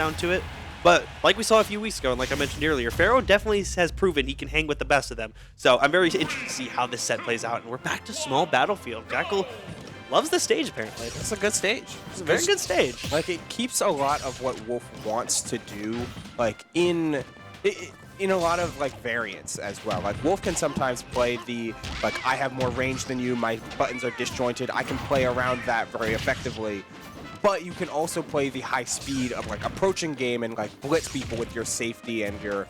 down to it. But like we saw a few weeks ago, and like I mentioned earlier, Pharaoh definitely has proven he can hang with the best of them. So I'm very interested to see how this set plays out. And we're back to small battlefield. Jakal loves the stage, apparently. It's a good stage. It's a very good stage. Like, it keeps a lot of what Wolf wants to do, like, in a lot of, like, variants as well. Like, Wolf can sometimes play the, like, I have more range than you, my buttons are disjointed. I can play around that very effectively. But you can also play the high speed of, like, approaching game and, like, blitz people with your safety and your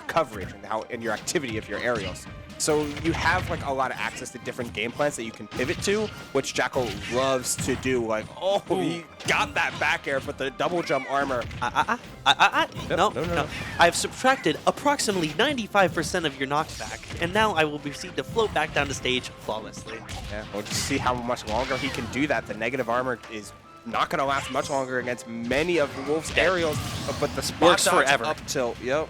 coverage and your activity of your aerials. So you have, like, a lot of access to different game plans that you can pivot to, which Jakal loves to do. Like, oh, he got that back air, but the double jump armor. No. I've subtracted approximately 95% of your knockback, and now I will proceed to float back down the stage flawlessly. Yeah, we'll just see how much longer he can do that. The negative armor is not going to last much longer against many of Wolf's aerials, but the spot works dodge forever. Up tilt, yep.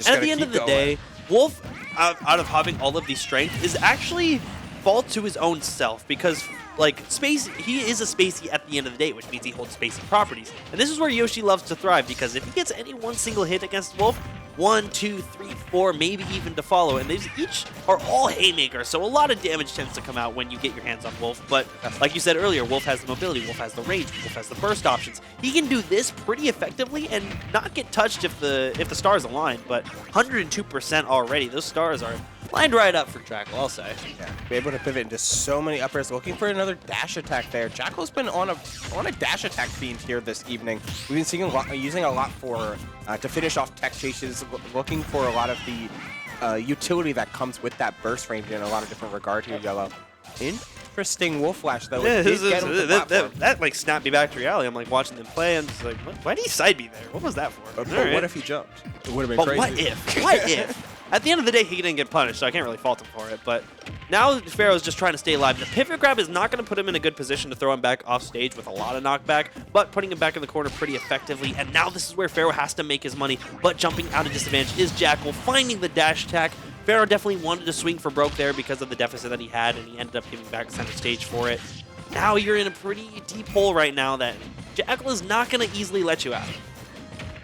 And at the end of the day, Wolf, out of having all of the strength, is actually fault to his own self because, like, he is a spacey at the end of the day, which means he holds spacey properties. And this is where Yoshi loves to thrive because if he gets any one single hit against Wolf, 1, 2, 3, 4, maybe even to follow, and these each are all haymakers, so a lot of damage tends to come out when you get your hands on Wolf. But like you said earlier, Wolf has the mobility, Wolf has the range, Wolf has the burst options. He can do this pretty effectively and not get touched if the stars align. But 102% already, those stars are lined right up for Jakal, I'll say. Yeah, be able to pivot into so many up airs, looking for another dash attack there. Jakal's been on a dash attack fiend here this evening. We've been seeing using a lot for to finish off tech chases, looking for a lot of the utility that comes with that burst range in a lot of different regard here, Yellow. Interesting Wolf Flash though. Yeah, that like snapped me back to reality. I'm like watching them play and just like, why did he side me there? What was that for? But what if he jumped? It would have been crazy. What if? What if? At the end of the day, he didn't get punished, so I can't really fault him for it. But now Pharaoh's just trying to stay alive. The pivot grab is not going to put him in a good position to throw him back off stage with a lot of knockback, but putting him back in the corner pretty effectively. And now this is where Pharaoh has to make his money, but jumping out of disadvantage is Jakal, finding the dash attack. Pharaoh definitely wanted to swing for broke there because of the deficit that he had, and he ended up giving back center stage for it. Now you're in a pretty deep hole right now that Jakal is not going to easily let you out.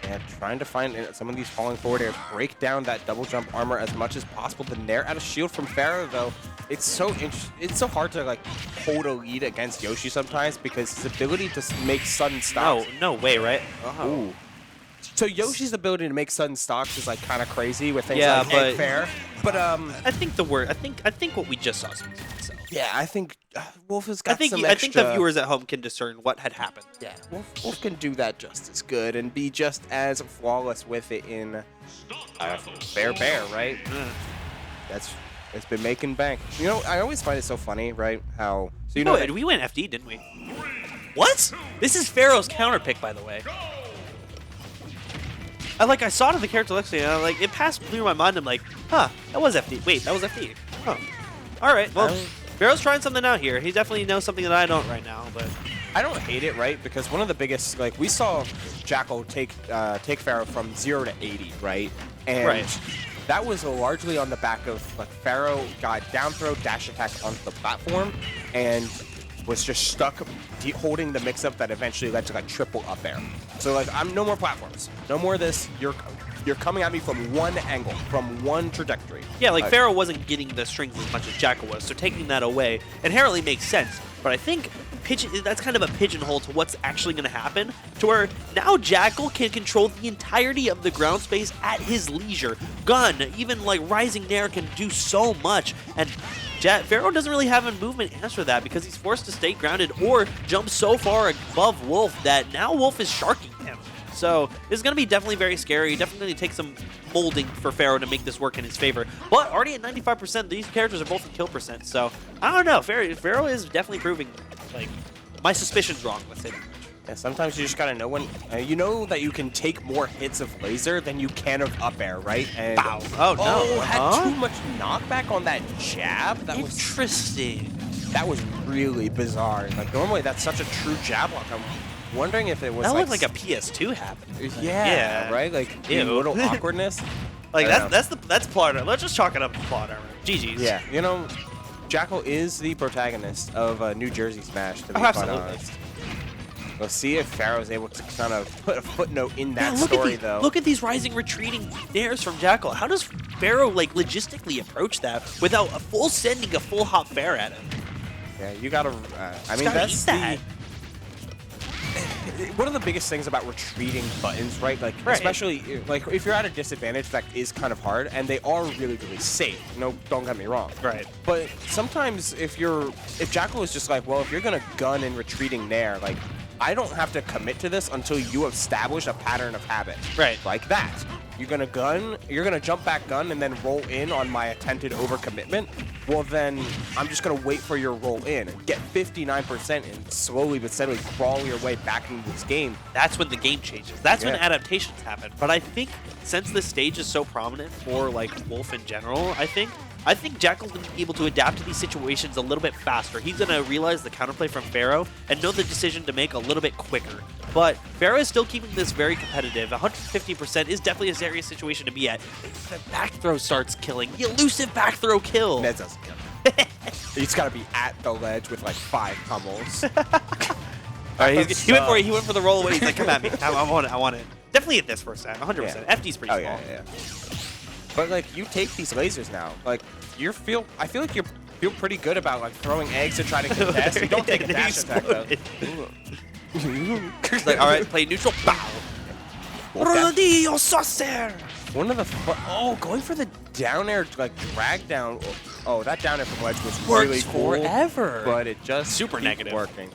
And trying to find some of these falling forward airs, break down that double jump armor as much as possible. The nair out of shield from Pharaoh, though, it's so hard to like hold a lead against Yoshi sometimes because his ability to make sudden stops. No way, right? Ooh. So Yoshi's ability to make sudden stocks is like kind of crazy with things like Egg Fair. But I think I think what we just saw speaks for itself. Yeah, I think Wolf has got some I think the viewers at home can discern what had happened. Yeah, Wolf can do that just as good and be just as flawless with it in Bear, right? It's been making bank. You know, I always find it so funny, right? How we went FD, didn't we? What? This is Pharaoh's counter pick, by the way. I saw it in the character listing, and it passed through my mind. I'm like, huh, that was FD. Wait, that was FD. Huh. All right, well, Pharaoh's trying something out here. He definitely knows something that I don't right now, but I don't hate it, right? Because one of the biggest, we saw Jakal take Pharaoh from 0 to 80, right? And that was largely on the back of Pharaoh got down throw dash attack onto the platform and was just stuck holding the mix-up that eventually led to triple up air. So I'm no more platforms, no more of this. You're coming at me from one angle, from one trajectory. Yeah, Pharaoh wasn't getting the strings as much as Jakal was, so taking that away inherently makes sense. But I think that's kind of a pigeonhole to what's actually going to happen, to where now Jakal can control the entirety of the ground space at his leisure. Gun, even Rising Nair can do so much, and Pharaoh doesn't really have a movement answer to that because he's forced to stay grounded or jump so far above Wolf that now Wolf is sharking him. So this is going to be definitely very scary. Definitely going to take some molding for Pharaoh to make this work in his favor. But already at 95%, these characters are both at kill percent. So I don't know. Pharaoh is definitely proving my suspicion's wrong. Let's say that. Yeah, sometimes you just gotta know when you know that you can take more hits of laser than you can of up air, right? And Bow. Oh no! Had too much knockback on that jab. That was interesting. That was really bizarre. Normally that's such a true jab lock. I'm wondering if it was that looked like a PS2 happened. Yeah, right. A little awkwardness. That's plot armor. Let's just chalk it up to plot armor. GG's. Yeah, Jakal is the protagonist of New Jersey Smash. To be quite honest. We'll see if Pharaoh's able to kind of put a footnote in that look story, at though. Look at these rising, retreating nairs from Jakal. How does Pharaoh like logistically approach that without sending a full hop fair at him? Yeah, you gotta. I mean, gotta that's eat that. one of the biggest things about retreating buttons, right? Like, especially like if you're at a disadvantage, that is kind of hard, and they are really, really safe. No, don't get me wrong. Right. But sometimes if Jakal is just like, well, if you're gonna gun and retreating nair, like, I don't have to commit to this until you establish a pattern of habit. Right. Like that. You're gonna jump back gun and then roll in on my attempted overcommitment. Well, then I'm just gonna wait for your roll in and get 59% and slowly but steadily crawl your way back into this game. That's when the game changes. That's when adaptations happen. But I think since this stage is so prominent for like Wolf in general, I think Jakal's going to be able to adapt to these situations a little bit faster. He's going to realize the counterplay from Pharaoh and know the decision to make a little bit quicker. But Pharaoh is still keeping this very competitive. 150% is definitely a serious situation to be at. The back throw starts killing. The elusive back throw kill. That doesn't kill. He's got to be at the ledge with like 5 pummels. He went for the roll away. He's like, come at me. I want it. I want it. Definitely hit this first time. 100%. Yeah. FD's pretty small. Yeah. But like, you take these lasers now. Like, I feel like you feel pretty good about like throwing eggs to try to contest. You don't take a dash attack though. He's like, all right, play neutral. Bow. Rodillo saucer. One of the going for the down air, like drag down. Oh, that down air from ledge was really cool. Forever. But it just super negative working.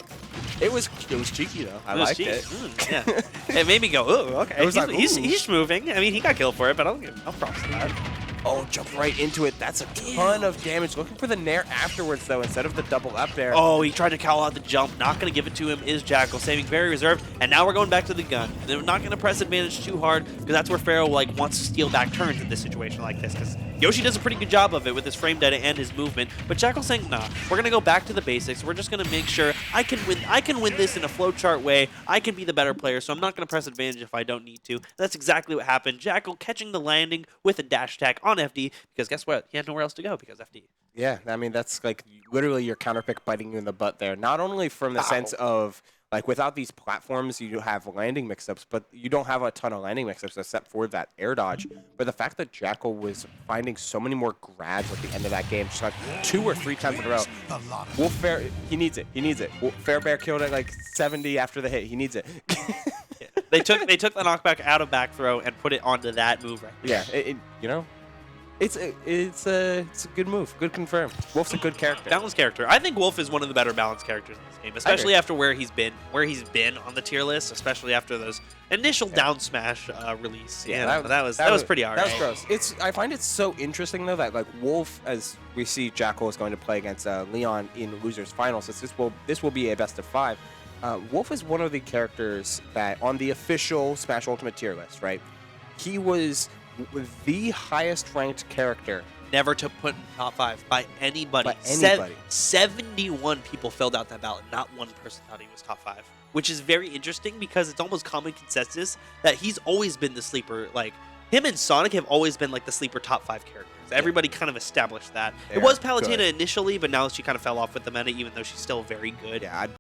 It was cheeky though. I liked it. Yeah. It made me go, ooh, okay. It was like, he's moving. I mean, he got killed for it, but I'll props to that. Oh, jump right into it. That's a ton of damage. Looking for the nair afterwards, though, instead of the double up there. Oh, he tried to call out the jump. Not going to give it to him is Jakal, saving very reserved. And now we're going back to the gun. They're not going to press advantage too hard because that's where Pharaoh like wants to steal back turns in this situation like this. Because Yoshi does a pretty good job of it with his frame data and his movement. But Jakal's saying, nah, we're going to go back to the basics. We're just going to make sure I can win this in a flowchart way. I can be the better player, so I'm not going to press advantage if I don't need to. That's exactly what happened. Jakal catching the landing with a dash attack on FD because guess what? He had nowhere else to go because FD. Yeah, I mean, that's like literally your counter pick biting you in the butt there. Not only from the sense of, like, without these platforms, you have landing mix-ups, but you don't have a ton of landing mix-ups except for that air dodge. But the fact that Jakal was finding so many more grabs at the end of that game, just like 2 or 3 times in a row. Wolf Fair, he needs it. He needs it. Fair Bear killed at like 70 after the hit. He needs it. They took the knockback out of back throw and put it onto that move right there. Yeah, you know. It's a good move. Good confirm. Wolf's a good character. Balanced character. I think Wolf is one of the better balanced characters in this game, especially after where he's been on the tier list, especially after those initial down smash release. Yeah, that was pretty alright. That was gross. I find it so interesting though that like Wolf, as we see Jakal is going to play against Leon in losers finals. This will be a best of 5. Wolf is one of the characters that on the official Smash Ultimate tier list, right? He was the highest ranked character never to put in top 5 by anybody. 71 people filled out that ballot. Not one person thought he was top 5, which is very interesting because it's almost common consensus that he's always been the sleeper. Like, him and Sonic have always been like the sleeper top 5 characters. Everybody kind of established that. It was Palutena initially, but now she kind of fell off with the meta, even though she's still very good. Yeah,